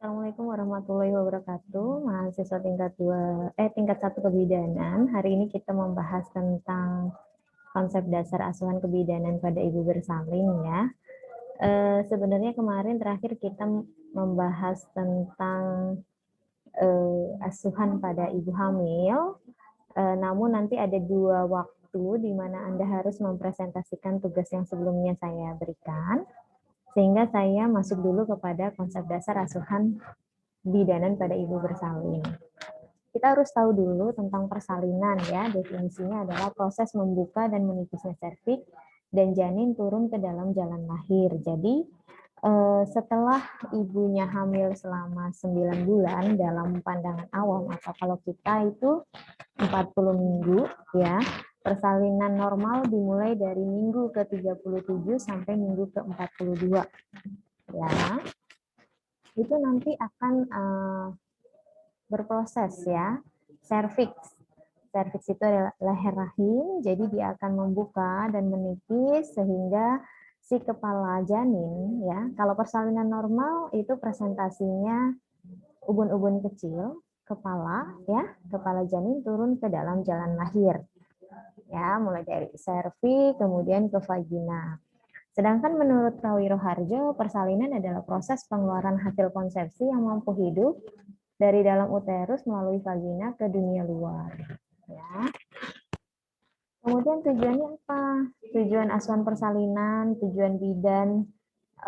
Assalamualaikum warahmatullahi wabarakatuh. Mahasiswa tingkat 1 kebidanan. Hari ini kita membahas tentang konsep dasar asuhan kebidanan pada ibu bersalin ya. Sebenarnya kemarin terakhir kita membahas tentang asuhan pada ibu hamil. Namun nanti ada 2 waktu di mana Anda harus mempresentasikan tugas yang sebelumnya saya berikan. Sehingga saya masuk dulu kepada konsep dasar asuhan bidanan pada ibu bersalin. Kita harus tahu dulu tentang persalinan ya. Definisinya adalah proses membuka dan menipisnya serviks dan janin turun ke dalam jalan lahir. Jadi setelah ibunya hamil selama 9 bulan dalam pandangan awam atau kalau kita itu 40 minggu ya. Persalinan normal dimulai dari minggu ke-37 sampai minggu ke-42 ya. Itu nanti akan berproses ya. Serviks itu adalah leher rahim, jadi dia akan membuka dan menipis sehingga si kepala janin ya. Kalau persalinan normal itu presentasinya ubun-ubun kecil, kepala ya, kepala janin turun ke dalam jalan lahir. Ya, mulai dari serviks kemudian ke vagina. Sedangkan menurut Prawiro Harjo, persalinan adalah proses pengeluaran hasil konsepsi yang mampu hidup dari dalam uterus melalui vagina ke dunia luar. Ya. Kemudian tujuannya apa? Tujuan asuhan persalinan, tujuan bidan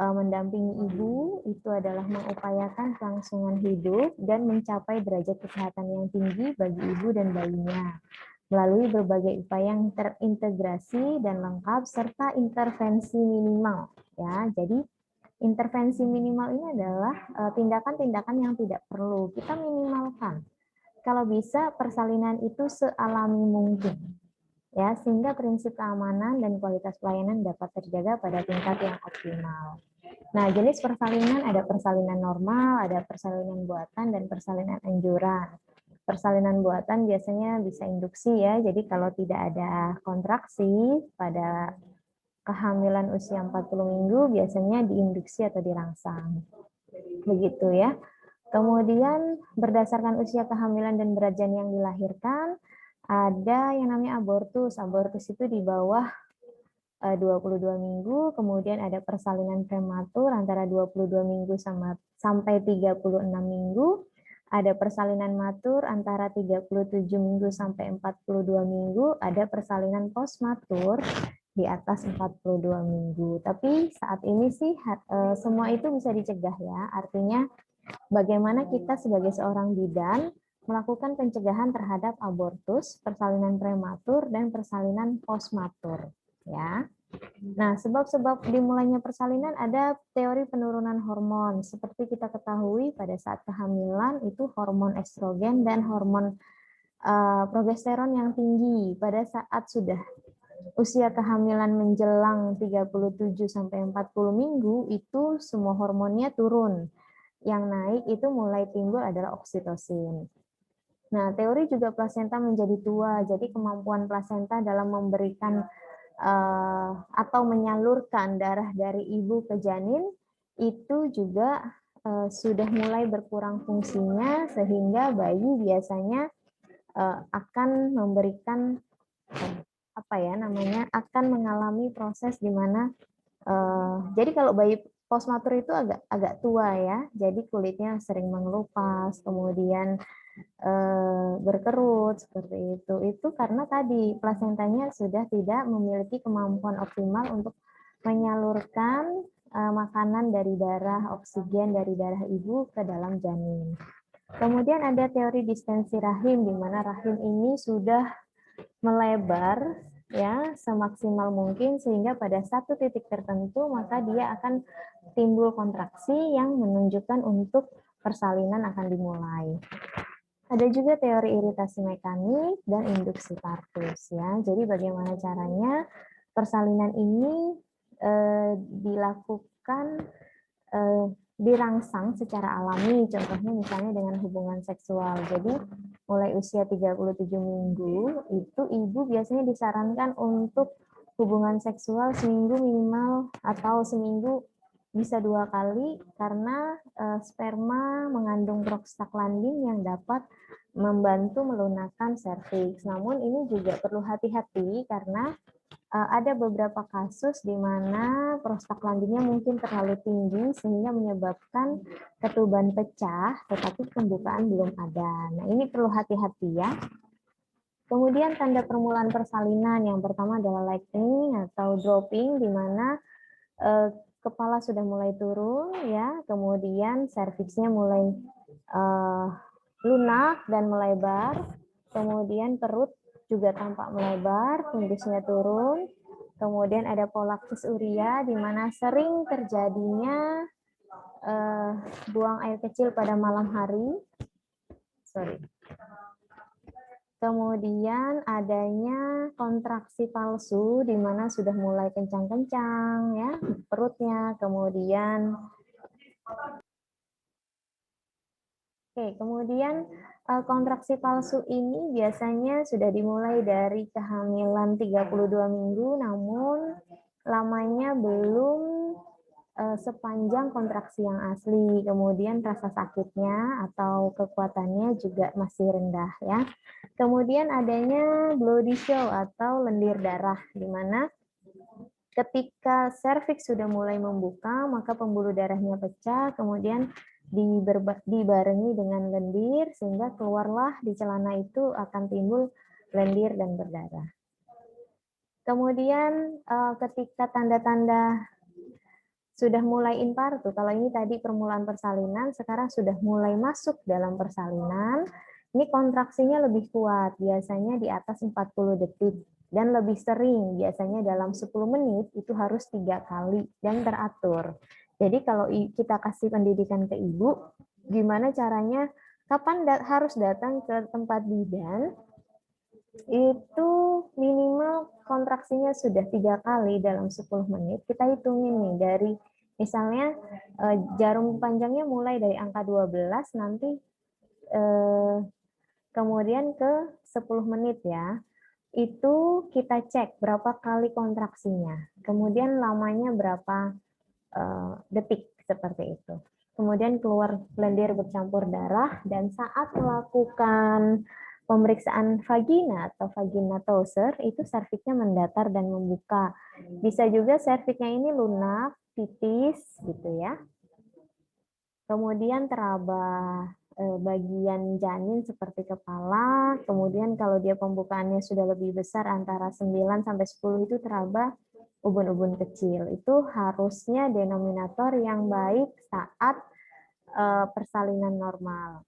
mendampingi ibu itu adalah mengupayakan kelangsungan hidup dan mencapai derajat kesehatan yang tinggi bagi ibu dan bayinya melalui berbagai upaya yang terintegrasi dan lengkap serta intervensi minimal ya. Jadi intervensi minimal ini adalah tindakan-tindakan yang tidak perlu kita minimalkan. Kalau bisa persalinan itu sealami mungkin ya, sehingga prinsip keamanan dan kualitas pelayanan dapat terjaga pada tingkat yang optimal. Nah, jenis persalinan ada persalinan normal, ada persalinan buatan, dan persalinan anjuran. Persalinan buatan biasanya bisa induksi ya, jadi kalau tidak ada kontraksi pada kehamilan usia 40 minggu biasanya diinduksi atau dirangsang. Begitu ya. Kemudian berdasarkan usia kehamilan dan berat janin yang dilahirkan, ada yang namanya abortus. Abortus itu di bawah 22 minggu, kemudian ada persalinan prematur antara 22 minggu sampai 36 minggu, ada persalinan matur antara 37 minggu sampai 42 minggu, ada persalinan postmatur di atas 42 minggu. Tapi saat ini sih semua itu bisa dicegah ya, artinya bagaimana kita sebagai seorang bidan melakukan pencegahan terhadap abortus, persalinan prematur, dan persalinan postmatur. Ya. Nah, sebab-sebab dimulainya persalinan ada teori penurunan hormon. Seperti kita ketahui pada saat kehamilan itu hormon estrogen dan hormon progesteron yang tinggi. Pada saat sudah usia kehamilan menjelang 37 sampai 40 minggu itu semua hormonnya turun. Yang naik itu mulai timbul adalah oksitosin. Nah, teori juga plasenta menjadi tua, jadi kemampuan plasenta dalam memberikan atau menyalurkan darah dari ibu ke janin itu juga sudah mulai berkurang fungsinya sehingga bayi biasanya akan memberikan akan mengalami proses di mana jadi kalau bayi postmatur itu agak tua ya, jadi kulitnya sering mengelupas, kemudian berkerut seperti itu. Itu karena tadi plasentanya sudah tidak memiliki kemampuan optimal untuk menyalurkan makanan dari darah, oksigen dari darah ibu ke dalam janin. Kemudian ada teori distensi rahim, di mana rahim ini sudah melebar ya semaksimal mungkin sehingga pada satu titik tertentu maka dia akan timbul kontraksi yang menunjukkan untuk persalinan akan dimulai. Ada juga teori iritasi mekanik dan induksi partus ya. Jadi bagaimana caranya persalinan ini dilakukan dirangsang secara alami, contohnya misalnya dengan hubungan seksual. Jadi mulai usia 37 minggu itu ibu biasanya disarankan untuk hubungan seksual seminggu minimal atau seminggu bisa 2 kali karena sperma mengandung prostaglandin yang dapat membantu melunakkan serviks. Namun ini juga perlu hati-hati karena ada beberapa kasus di mana prostaglandinnya mungkin terlalu tinggi sehingga menyebabkan ketuban pecah, tetapi pembukaan belum ada. Nah, ini perlu hati-hati ya. Kemudian tanda permulaan persalinan yang pertama adalah lightening atau dropping, di mana kepala sudah mulai turun ya, kemudian serviksnya mulai lunak dan melebar, kemudian perut juga tampak melebar, fundusnya turun, kemudian ada polaksis urea di mana sering terjadinya buang air kecil pada malam hari. Kemudian adanya kontraksi palsu di mana sudah mulai kencang-kencang ya perutnya, kemudian kontraksi palsu ini biasanya sudah dimulai dari kehamilan 32 minggu, namun lamanya belum sepanjang kontraksi yang asli. Kemudian rasa sakitnya atau kekuatannya juga masih rendah ya. Kemudian adanya bloody show atau lendir darah, di mana ketika serviks sudah mulai membuka, maka pembuluh darahnya pecah, kemudian dibarengi dengan lendir, sehingga keluarlah di celana itu akan timbul lendir dan berdarah. Kemudian ketika tanda-tanda sudah mulai infartu, kalau ini tadi permulaan persalinan, sekarang sudah mulai masuk dalam persalinan, ini kontraksinya lebih kuat, biasanya di atas 40 detik, dan lebih sering, biasanya dalam 10 menit, itu harus 3 kali, dan teratur. Jadi kalau kita kasih pendidikan ke ibu, gimana caranya, kapan harus datang ke tempat bidan, itu minimal kontraksinya sudah 3 kali dalam 10 menit, kita hitungin nih dari misalnya jarum panjangnya mulai dari angka 12 nanti kemudian ke 10 menit ya, itu kita cek berapa kali kontraksinya, kemudian lamanya berapa detik seperti itu. Kemudian keluar lendir bercampur darah, dan saat melakukan pemeriksaan vagina atau vagina tosser, itu serviknya mendatar dan membuka. Bisa juga serviknya ini lunak, tipis, gitu ya. Kemudian teraba bagian janin seperti kepala, kemudian kalau dia pembukaannya sudah lebih besar antara 9 sampai 10 itu teraba ubun-ubun kecil. Itu harusnya denominator yang baik saat persalinan normal.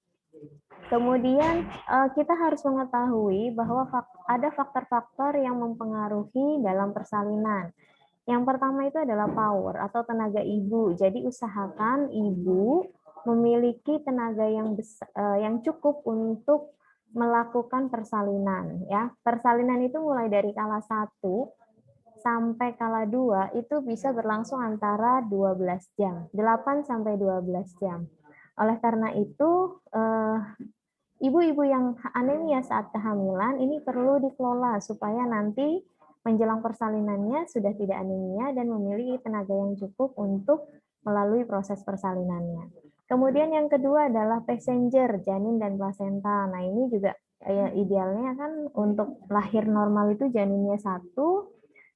Kemudian kita harus mengetahui bahwa ada faktor-faktor yang mempengaruhi dalam persalinan. Yang pertama itu adalah power atau tenaga ibu. Jadi usahakan ibu memiliki tenaga yang cukup untuk melakukan persalinan. Ya, persalinan itu mulai dari kala 1 sampai kala 2 itu bisa berlangsung antara 12 jam, 8 sampai 12 jam. Oleh karena itu, ibu-ibu yang anemia saat kehamilan ini perlu dikelola supaya nanti menjelang persalinannya sudah tidak anemia dan memiliki tenaga yang cukup untuk melalui proses persalinannya. Kemudian yang kedua adalah passenger, janin dan plasenta. Nah ini juga idealnya kan untuk lahir normal itu janinnya 1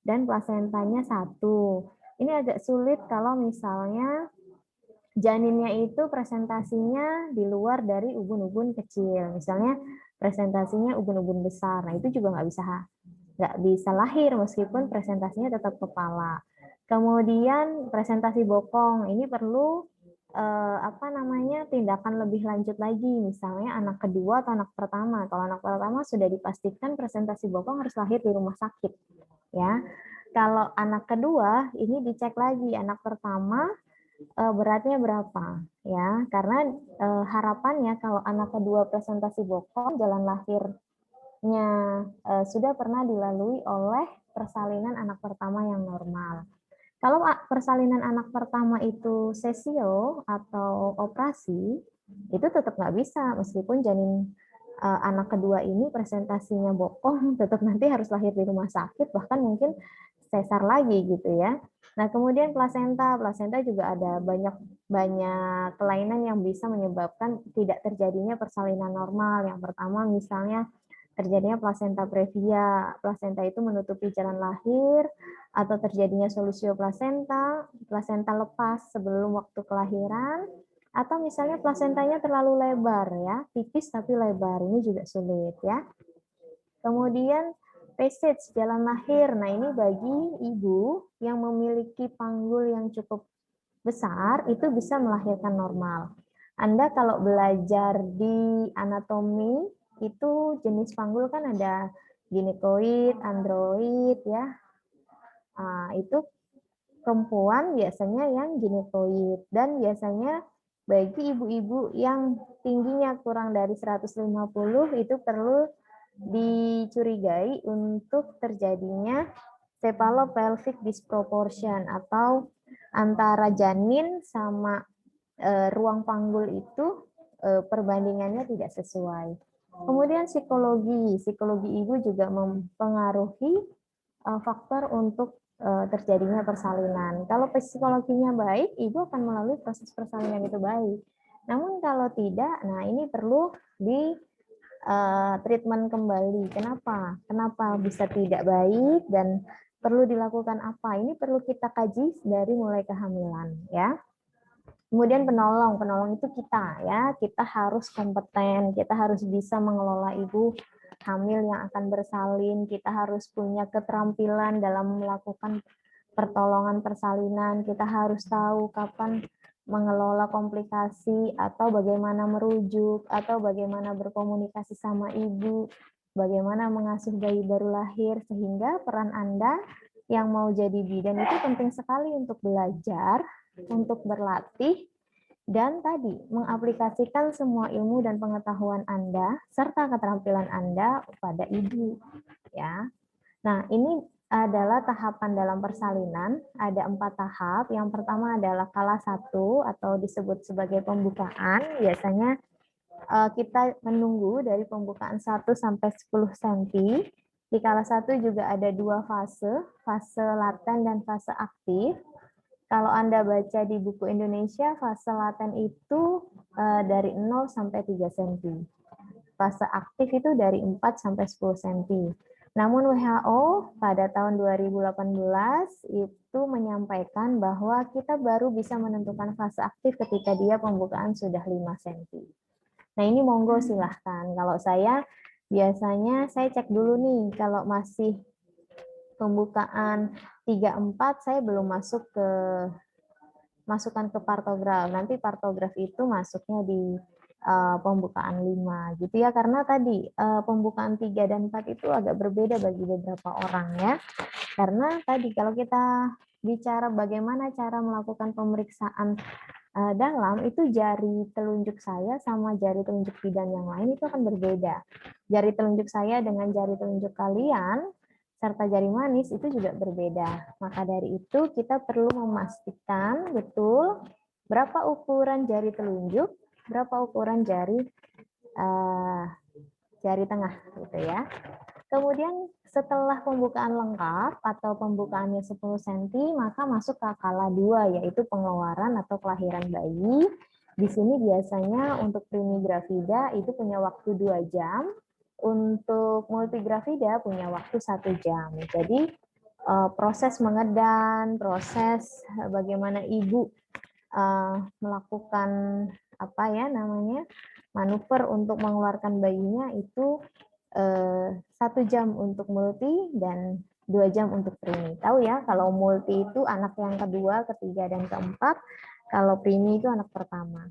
dan plasentanya 1. Ini agak sulit kalau misalnya janinnya itu presentasinya di luar dari ubun-ubun kecil. Misalnya presentasinya ubun-ubun besar. Nah, itu juga nggak bisa lahir meskipun presentasinya tetap kepala. Kemudian presentasi bokong ini perlu tindakan lebih lanjut lagi, misalnya anak kedua atau anak pertama. Kalau anak pertama sudah dipastikan presentasi bokong harus lahir di rumah sakit, ya. Kalau anak kedua ini dicek lagi anak pertama beratnya berapa, ya, karena harapannya kalau anak kedua presentasi bokong, jalan lahirnya sudah pernah dilalui oleh persalinan anak pertama yang normal. Kalau persalinan anak pertama itu sesio atau operasi, itu tetap nggak bisa, meskipun janin anak kedua ini presentasinya bokong, tetap nanti harus lahir di rumah sakit, bahkan mungkin sesar lagi gitu ya. Nah, kemudian plasenta juga ada banyak kelainan yang bisa menyebabkan tidak terjadinya persalinan normal. Yang pertama misalnya terjadinya plasenta previa. Plasenta itu menutupi jalan lahir, atau terjadinya solusio plasenta, plasenta lepas sebelum waktu kelahiran, atau misalnya plasentanya terlalu lebar ya, tipis tapi lebar. Ini juga sulit ya. Kemudian passage jalan lahir. Nah, ini bagi ibu yang memiliki panggul yang cukup besar itu bisa melahirkan normal. Anda kalau belajar di anatomi itu jenis panggul kan ada ginekoid, android ya. Nah, itu perempuan biasanya yang ginekoid, dan biasanya bagi ibu-ibu yang tingginya kurang dari 150 itu perlu dicurigai untuk terjadinya cephalopelvic disproportion, atau antara janin sama ruang panggul itu perbandingannya tidak sesuai. Kemudian psikologi ibu juga mempengaruhi faktor untuk terjadinya persalinan. Kalau psikologinya baik, ibu akan melalui proses persalinan itu baik. Namun kalau tidak, nah ini perlu di treatment kembali. Kenapa? Kenapa bisa tidak baik dan perlu dilakukan apa? Ini perlu kita kaji dari mulai kehamilan, ya. Kemudian penolong itu kita ya, kita harus kompeten, kita harus bisa mengelola ibu hamil yang akan bersalin, kita harus punya keterampilan dalam melakukan pertolongan persalinan, kita harus tahu kapan mengelola komplikasi atau bagaimana merujuk atau bagaimana berkomunikasi sama ibu, bagaimana mengasuh bayi baru lahir, sehingga peran Anda yang mau jadi bidan itu penting sekali untuk belajar, untuk berlatih, dan tadi mengaplikasikan semua ilmu dan pengetahuan Anda serta keterampilan Anda pada ibu ya. Nah, ini adalah tahapan dalam persalinan, ada 4 tahap. Yang pertama adalah kala 1 atau disebut sebagai pembukaan. Biasanya kita menunggu dari pembukaan 1 sampai 10 cm. Di kala 1 juga ada 2 fase laten dan fase aktif. Kalau Anda baca di buku Indonesia, fase laten itu dari 0 sampai 3 cm. Fase aktif itu dari 4 sampai 10 cm. Namun WHO pada tahun 2018 itu menyampaikan bahwa kita baru bisa menentukan fase aktif ketika dia pembukaan sudah 5 cm. Nah, ini monggo silahkan. Kalau saya biasanya saya cek dulu nih, kalau masih pembukaan 3-4 saya belum masukkan ke partograf. Nanti partograf itu masuknya di pembukaan 5 gitu ya, karena tadi pembukaan 3 dan 4 itu agak berbeda bagi beberapa orang ya. Karena tadi kalau kita bicara bagaimana cara melakukan pemeriksaan dalam, itu jari telunjuk saya sama jari telunjuk bidan yang lain itu akan berbeda. Jari telunjuk saya dengan jari telunjuk kalian serta jari manis itu juga berbeda. Maka dari itu kita perlu memastikan betul berapa ukuran jari telunjuk, berapa ukuran jari tengah gitu ya. Kemudian setelah pembukaan lengkap atau pembukaannya 10 cm, maka masuk ke kala 2, yaitu pengeluaran atau kelahiran bayi. Di sini biasanya untuk primigravida itu punya waktu 2 jam, untuk multigravida punya waktu 1 jam. Jadi proses mengedan, proses bagaimana ibu melakukan apa ya namanya manuver untuk mengeluarkan bayinya itu 1 jam untuk multi dan 2 jam untuk primi. Tahu ya, kalau multi itu anak yang kedua, ketiga, dan keempat. Kalau primi itu anak pertama.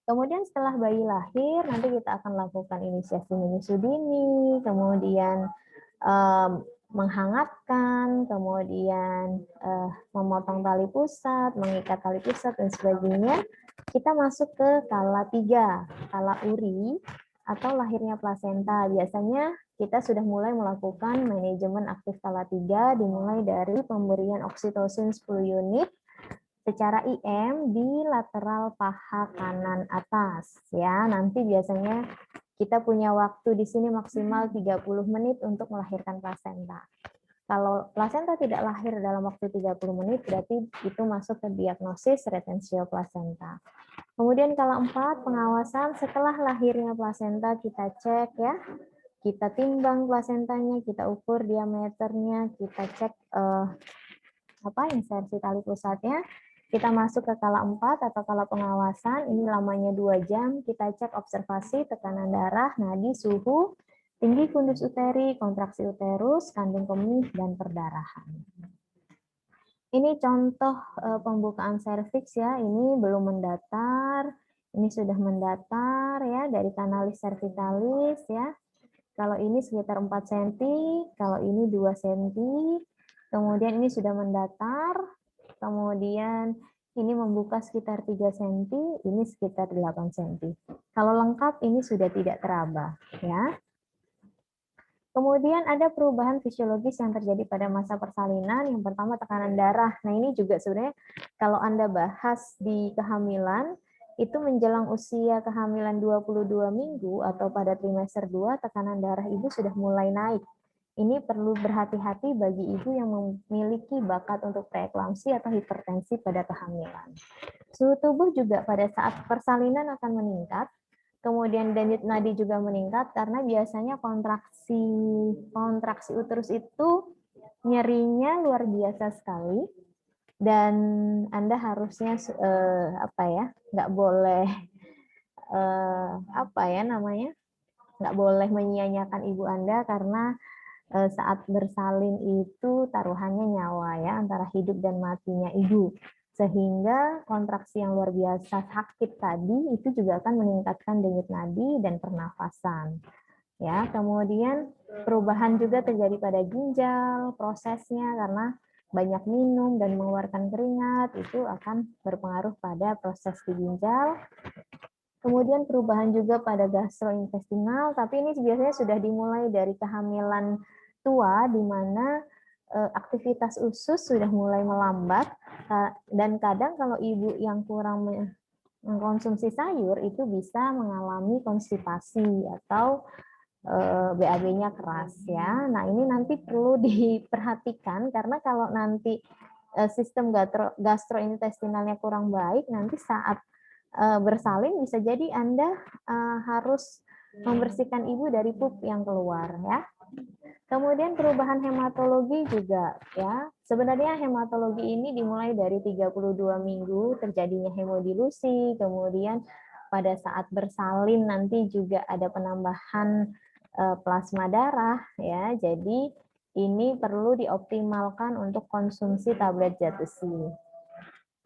Kemudian setelah bayi lahir, nanti kita akan lakukan inisiasi menyusu dini, kemudian menghangatkan, kemudian memotong tali pusat, mengikat tali pusat, dan sebagainya. Kita masuk ke kala 3, kala uri, atau lahirnya plasenta. Biasanya kita sudah mulai melakukan manajemen aktif kala 3, dimulai dari pemberian oksitosin 10 unit secara IM di lateral paha kanan atas. Ya, nanti biasanya kita punya waktu di sini maksimal 30 menit untuk melahirkan plasenta. Kalau plasenta tidak lahir dalam waktu 30 menit, berarti itu masuk ke diagnosis retensio plasenta. Kemudian kalau 4, pengawasan setelah lahirnya plasenta kita cek ya. Kita timbang plasentanya, kita ukur diameternya, kita cek insersi tali pusatnya. Kita masuk ke kala 4 atau kala pengawasan, ini lamanya 2 jam, kita cek observasi tekanan darah, nadi, suhu, tinggi fundus uteri, kontraksi uterus, kandung kemih, dan perdarahan. Ini contoh pembukaan serviks ya, ini belum mendatar, ini sudah mendatar ya, dari kanalis cervicalis ya. Kalau ini sekitar 4 cm, kalau ini 2 cm, kemudian ini sudah mendatar, kemudian ini membuka sekitar 3 cm, ini sekitar 8 cm. Kalau lengkap ini sudah tidak teraba ya. Kemudian ada perubahan fisiologis yang terjadi pada masa persalinan. Yang pertama tekanan darah. Nah ini juga sebenarnya kalau Anda bahas di kehamilan, itu menjelang usia kehamilan 22 minggu atau pada trimester 2, tekanan darah ibu sudah mulai naik. Ini perlu berhati-hati bagi ibu yang memiliki bakat untuk preeklamsi atau hipertensi pada kehamilan. Suhu tubuh juga pada saat persalinan akan meningkat. Kemudian denyut nadi juga meningkat karena biasanya kontraksi uterus itu nyerinya luar biasa sekali dan Anda harusnya nggak boleh nggak boleh menyia-nyiakan ibu Anda karena saat bersalin itu taruhannya nyawa ya, antara hidup dan matinya ibu. Sehingga kontraksi yang luar biasa sakit tadi itu juga akan meningkatkan denyut nadi dan pernafasan. Ya, kemudian perubahan juga terjadi pada ginjal, prosesnya karena banyak minum dan mengeluarkan keringat itu akan berpengaruh pada proses di ginjal. Kemudian perubahan juga pada gastrointestinal, tapi ini biasanya sudah dimulai dari kehamilan tua, di mana aktivitas usus sudah mulai melambat, dan kadang kalau ibu yang kurang mengkonsumsi sayur itu bisa mengalami konstipasi atau BAB-nya keras ya. Nah ini nanti perlu diperhatikan karena kalau nanti sistem gastrointestinalnya kurang baik, nanti saat bersalin bisa jadi Anda harus membersihkan ibu dari pup yang keluar ya. Kemudian perubahan hematologi juga ya. Sebenarnya hematologi ini dimulai dari 32 minggu terjadinya hemodilusi, kemudian pada saat bersalin nanti juga ada penambahan plasma darah ya. Jadi ini perlu dioptimalkan untuk konsumsi tablet zat besi.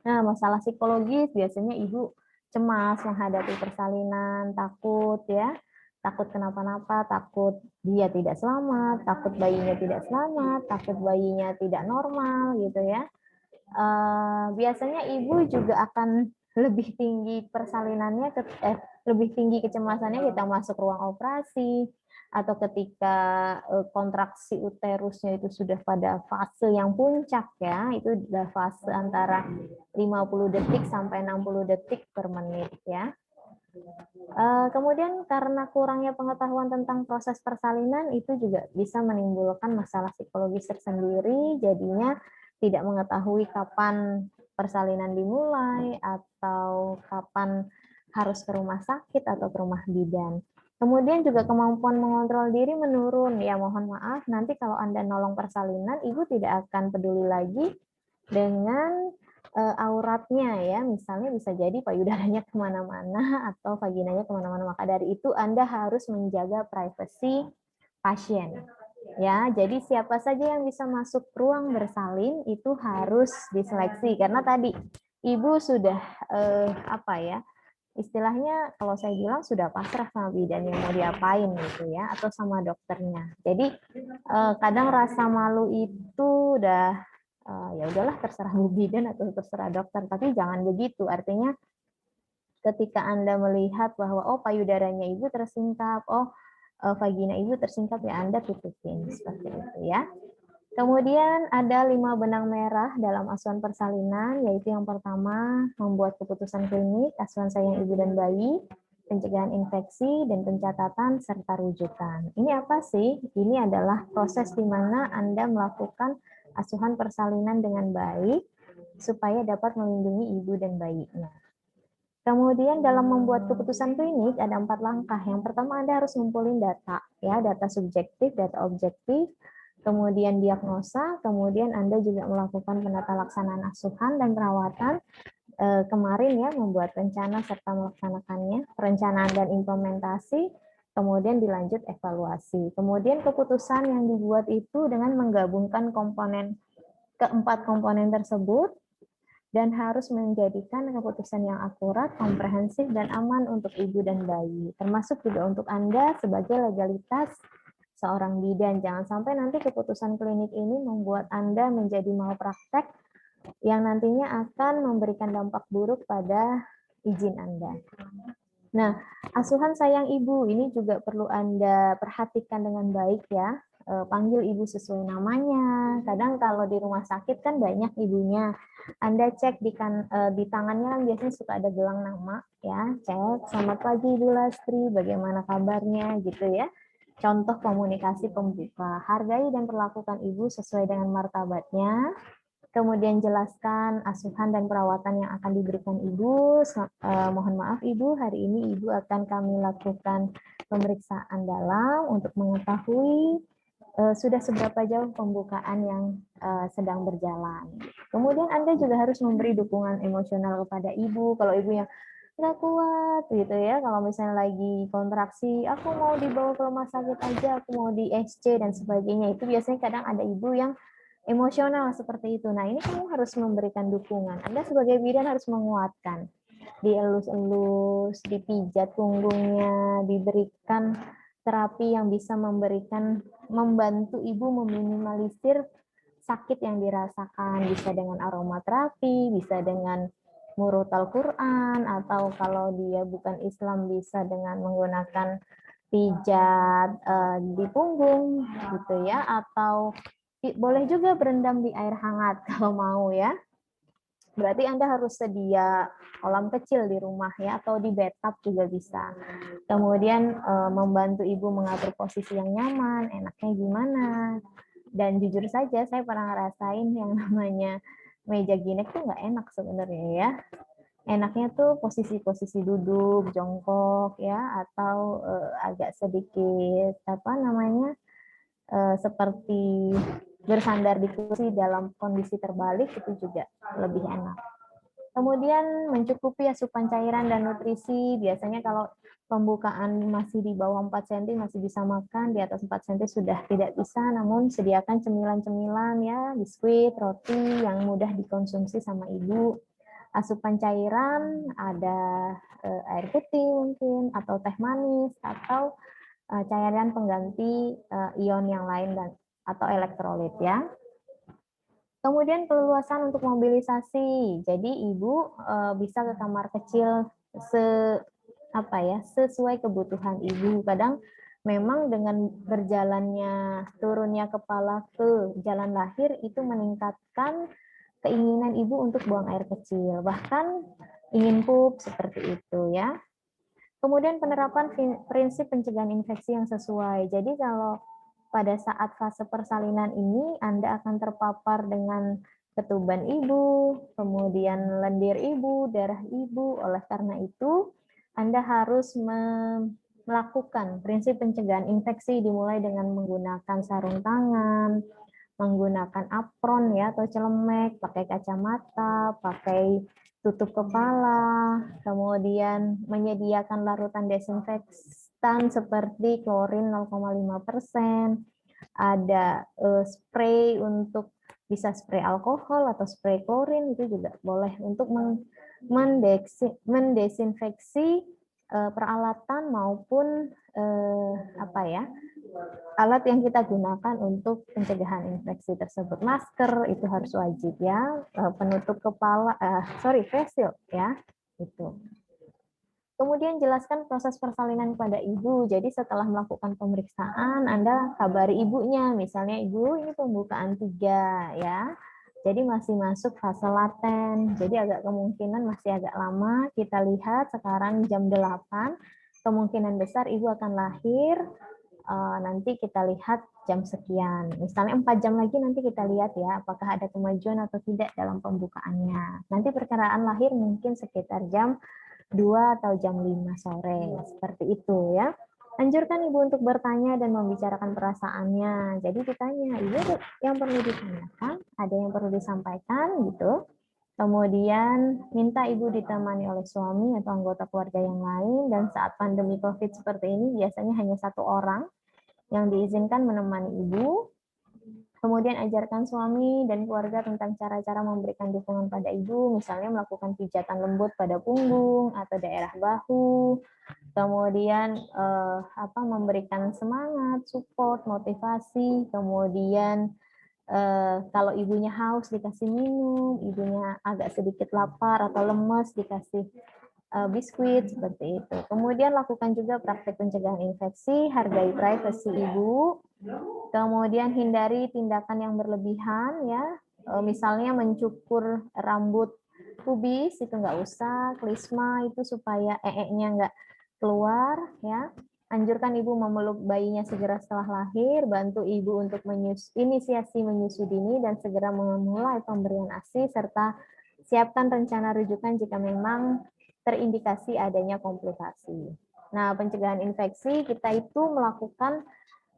Nah, masalah psikologis biasanya ibu cemas menghadapi persalinan, takut ya, takut kenapa-napa, takut dia tidak selamat, takut bayinya tidak selamat, takut bayinya tidak normal gitu ya. Biasanya ibu juga akan lebih tinggi persalinannya, lebih tinggi kecemasannya kita masuk ruang operasi, atau ketika kontraksi uterusnya itu sudah pada fase yang puncak ya, itu sudah fase antara 50 detik sampai 60 detik per menit ya. Kemudian karena kurangnya pengetahuan tentang proses persalinan itu juga bisa menimbulkan masalah psikologis tersendiri, jadinya tidak mengetahui kapan persalinan dimulai atau kapan harus ke rumah sakit atau ke rumah bidan. Kemudian juga kemampuan mengontrol diri menurun. Ya mohon maaf, nanti kalau Anda nolong persalinan, ibu tidak akan peduli lagi dengan auratnya ya. Misalnya bisa jadi payudaranya kemana-mana atau vaginanya kemana-mana. Maka dari itu Anda harus menjaga privasi pasien. Ya, jadi siapa saja yang bisa masuk ruang bersalin itu harus diseleksi karena tadi ibu sudah istilahnya kalau saya bilang sudah pasrah sama bidan yang mau diapain gitu ya, atau sama dokternya. Jadi kadang rasa malu itu udah ya udahlah terserah bu bidan atau terserah dokter, tapi jangan begitu. Artinya ketika Anda melihat bahwa oh payudaranya ibu tersingkap, vagina ibu tersingkap, ya Anda tutupin seperti itu ya. Kemudian ada 5 benang merah dalam asuhan persalinan, yaitu yang pertama membuat keputusan klinik, asuhan sayang ibu dan bayi. pencegahan infeksi, dan pencatatan serta rujukan. Ini apa sih? Ini adalah proses di mana Anda melakukan asuhan persalinan dengan baik supaya dapat melindungi ibu dan bayinya. Kemudian dalam membuat keputusan klinik ada 4 langkah. Yang pertama Anda harus ngumpulin data, ya, data subjektif, data objektif, kemudian diagnosa, kemudian Anda juga melakukan penata laksanaan asuhan dan perawatan. Kemarin ya, membuat rencana serta melaksanakannya, perencanaan dan implementasi, kemudian dilanjut evaluasi. Kemudian keputusan yang dibuat itu dengan menggabungkan keempat komponen tersebut dan harus menjadikan keputusan yang akurat, komprehensif, dan aman untuk ibu dan bayi. Termasuk juga untuk Anda sebagai legalitas seorang bidan. Jangan sampai nanti keputusan klinik ini membuat Anda menjadi malpraktek yang nantinya akan memberikan dampak buruk pada izin Anda. Nah, asuhan sayang ibu ini juga perlu Anda perhatikan dengan baik ya. Panggil ibu sesuai namanya. Kadang kalau di rumah sakit kan banyak ibunya. Anda cek di tangannya kan biasanya suka ada gelang nama ya. Cek, selamat pagi Ibu Lastri, bagaimana kabarnya gitu ya. Contoh komunikasi pembuka. Hargai dan perlakukan ibu sesuai dengan martabatnya. Kemudian jelaskan asuhan dan perawatan yang akan diberikan ibu. Mohon maaf ibu, hari ini ibu akan kami lakukan pemeriksaan dalam untuk mengetahui sudah seberapa jauh pembukaan yang sedang berjalan. Kemudian Anda juga harus memberi dukungan emosional kepada ibu. Kalau ibu yang nggak kuat gitu ya, kalau misalnya lagi kontraksi, aku mau dibawa ke rumah sakit aja, aku mau di SC dan sebagainya, itu biasanya kadang ada ibu yang emosional seperti itu. Nah, ini kamu harus memberikan dukungan. Anda sebagai bidan harus menguatkan. Dielus-elus, dipijat punggungnya, diberikan terapi yang bisa membantu ibu meminimalisir sakit yang dirasakan. Bisa dengan aromaterapi, bisa dengan murotal Quran, atau kalau dia bukan Islam bisa dengan menggunakan pijat di punggung gitu ya, atau boleh juga berendam di air hangat kalau mau ya. Berarti Anda harus sedia kolam kecil di rumah ya, atau di bathtub juga bisa. Kemudian membantu ibu mengatur posisi yang nyaman, enaknya gimana. Dan jujur saja saya pernah ngerasain yang namanya meja ginek tuh nggak enak sebenarnya ya. Enaknya tuh posisi-posisi duduk, jongkok ya, atau agak sedikit apa namanya, seperti bersandar di kursi dalam kondisi terbalik, itu juga lebih enak. Kemudian mencukupi asupan cairan dan nutrisi. Biasanya kalau pembukaan masih di bawah 4 cm masih bisa makan, di atas 4 cm sudah tidak bisa, namun sediakan cemilan-cemilan ya, biskuit, roti yang mudah dikonsumsi sama ibu. Asupan cairan ada air putih mungkin, atau teh manis, atau cairan pengganti ion yang lain dan atau elektrolit ya. Kemudian perluasan untuk mobilisasi. Jadi ibu bisa ke kamar kecil sesuai kebutuhan ibu. Kadang memang dengan berjalannya turunnya kepala ke jalan lahir itu meningkatkan keinginan ibu untuk buang air kecil, bahkan ingin pup seperti itu ya. Kemudian penerapan prinsip pencegahan infeksi yang sesuai. Jadi kalau pada saat fase persalinan ini Anda akan terpapar dengan ketuban ibu, kemudian lendir ibu, darah ibu. Oleh karena itu, Anda harus melakukan prinsip pencegahan infeksi dimulai dengan menggunakan sarung tangan, menggunakan apron ya atau celemek, pakai kacamata, pakai tutup kepala, kemudian menyediakan larutan desinfektan seperti klorin 0,5%, ada spray untuk bisa spray alkohol atau spray klorin, itu juga boleh untuk mendesinfeksi peralatan maupun alat yang kita gunakan untuk pencegahan infeksi tersebut. Masker itu harus wajib ya, penutup kepala, face shield ya, itu. Kemudian jelaskan proses persalinan kepada ibu. Jadi setelah melakukan pemeriksaan, Anda kabari ibunya, misalnya ibu ini pembukaan 3 ya. Jadi masih masuk fase laten. Jadi agak kemungkinan masih agak lama. Kita lihat sekarang jam 8. kemungkinan besar ibu akan lahir, nanti kita lihat jam sekian. Misalnya 4 jam lagi nanti kita lihat ya, apakah ada kemajuan atau tidak dalam pembukaannya. Nanti perkiraan lahir mungkin sekitar jam 2 atau jam 5 sore, seperti itu ya. Anjurkan ibu untuk bertanya dan membicarakan perasaannya. Jadi ditanya, ibu yang perlu ditanyakan, ada yang perlu disampaikan gitu. Kemudian minta ibu ditemani oleh suami atau anggota keluarga yang lain, dan saat pandemi COVID seperti ini biasanya hanya 1 orang yang diizinkan menemani ibu. Kemudian ajarkan suami dan keluarga tentang cara-cara memberikan dukungan pada ibu, misalnya melakukan pijatan lembut pada punggung atau daerah bahu. Kemudian memberikan semangat, support, motivasi. Kemudian kalau ibunya haus dikasih minum, ibunya agak sedikit lapar atau lemes dikasih biskuit, seperti itu. Kemudian lakukan juga praktek pencegahan infeksi, hargai privasi ibu. Kemudian hindari tindakan yang berlebihan ya, misalnya mencukur rambut pubis itu nggak usah, klisma itu supaya nya nggak keluar ya. Anjurkan ibu memeluk bayinya segera setelah lahir, bantu ibu untuk inisiasi menyusui dini dan segera memulai pemberian ASI, serta siapkan rencana rujukan jika memang terindikasi adanya komplikasi. Nah, pencegahan infeksi kita itu melakukan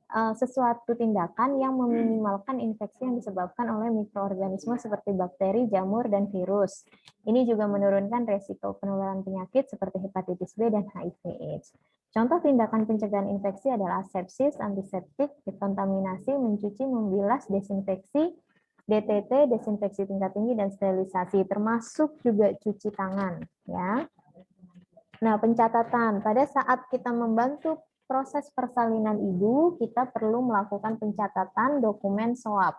sesuatu tindakan yang meminimalkan infeksi yang disebabkan oleh mikroorganisme seperti bakteri, jamur, dan virus. Ini juga menurunkan resiko penularan penyakit seperti hepatitis B dan HIV/AIDS. Contoh tindakan pencegahan infeksi adalah asepsis, antiseptik, dekontaminasi, mencuci, membilas, desinfeksi, DTT, desinfeksi tingkat tinggi, dan sterilisasi, termasuk juga cuci tangan. Ya. Nah, pencatatan. Pada saat kita membantu proses persalinan ibu, kita perlu melakukan pencatatan dokumen SOAP.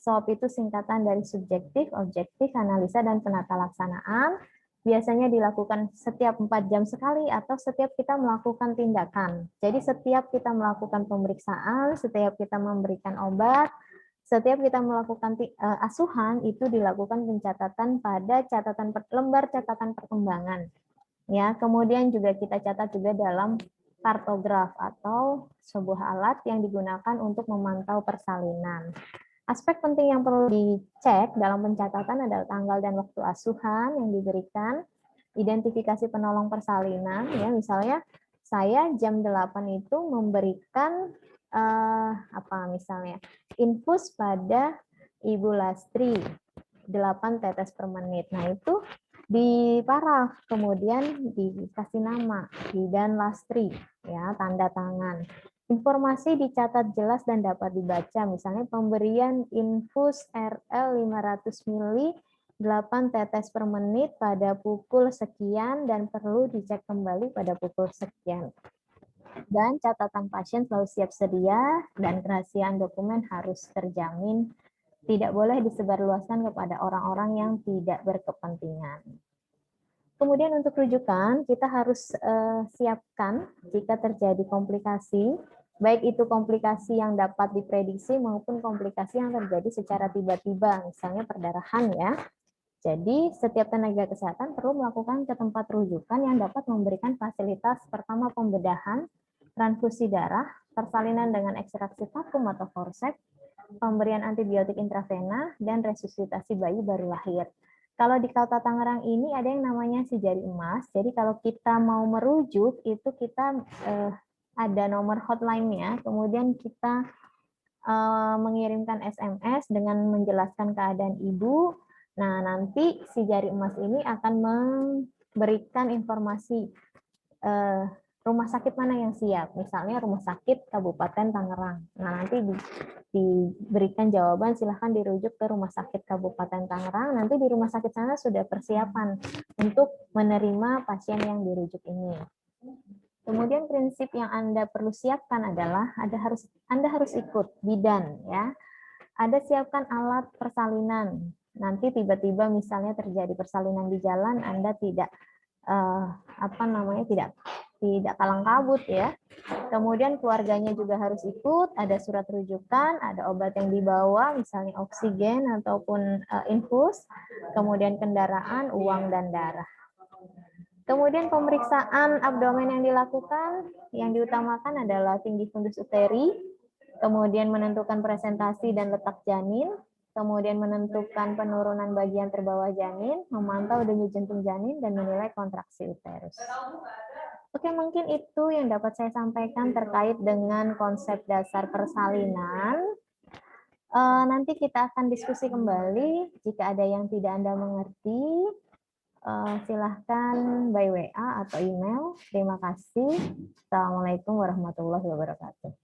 SOAP itu singkatan dari subjektif, objektif, analisa, dan penata laksanaan. Biasanya dilakukan setiap 4 jam sekali atau setiap kita melakukan tindakan. Jadi setiap kita melakukan pemeriksaan, setiap kita memberikan obat, setiap kita melakukan asuhan, itu dilakukan pencatatan pada lembar catatan perkembangan. Ya, kemudian juga kita catat juga dalam kartograf atau sebuah alat yang digunakan untuk memantau persalinan. Aspek penting yang perlu dicek dalam pencatatan adalah tanggal dan waktu asuhan yang diberikan, identifikasi penolong persalinan, ya misalnya saya jam 8 itu memberikan misalnya infus pada Ibu Lastri 8 tetes per menit. Nah, itu diparaf, kemudian dikasih nama Bidan Lastri, ya, tanda tangan. Informasi dicatat jelas dan dapat dibaca, misalnya pemberian infus RL 500 ml 8 tetes per menit pada pukul sekian dan perlu dicek kembali pada pukul sekian. Dan catatan pasien selalu siap sedia dan kerahasiaan dokumen harus terjamin, tidak boleh disebarluaskan kepada orang-orang yang tidak berkepentingan. Kemudian untuk rujukan, kita harus siapkan jika terjadi komplikasi, baik itu komplikasi yang dapat diprediksi maupun komplikasi yang terjadi secara tiba-tiba, misalnya perdarahan ya. Jadi setiap tenaga kesehatan perlu melakukan ke tempat rujukan yang dapat memberikan fasilitas pertama pembedahan, transfusi darah, persalinan dengan ekstraksi vakum atau forceps, pemberian antibiotik intravena, dan resusitasi bayi baru lahir. Kalau di Kota Tangerang ini ada yang namanya si jari emas. Jadi kalau kita mau merujuk itu kita ada nomor hotline-nya. Kemudian kita mengirimkan SMS dengan menjelaskan keadaan ibu. Nah, nanti si jari emas ini akan memberikan informasi rumah sakit mana yang siap. Misalnya rumah sakit Kabupaten Tangerang. Nah, nanti diberikan jawaban, silahkan dirujuk ke rumah sakit Kabupaten Tangerang. Nanti di rumah sakit sana sudah persiapan untuk menerima pasien yang dirujuk ini. Kemudian prinsip yang Anda perlu siapkan adalah Anda harus ikut bidan ya. Ada siapkan alat persalinan. Nanti tiba-tiba misalnya terjadi persalinan di jalan, Anda tidak tidak kalang kabut ya. Kemudian keluarganya juga harus ikut, ada surat rujukan, ada obat yang dibawa, misalnya oksigen ataupun infus, kemudian kendaraan, uang, dan darah. Kemudian pemeriksaan abdomen yang dilakukan, yang diutamakan adalah tinggi fundus uteri, kemudian menentukan presentasi dan letak janin, kemudian menentukan penurunan bagian terbawah janin, memantau denyut jantung janin, dan menilai kontraksi uterus. Oke, mungkin itu yang dapat saya sampaikan terkait dengan konsep dasar persalinan. Nanti kita akan diskusi kembali. Jika ada yang tidak Anda mengerti, silahkan by WA atau email. Terima kasih. Assalamualaikum warahmatullahi wabarakatuh.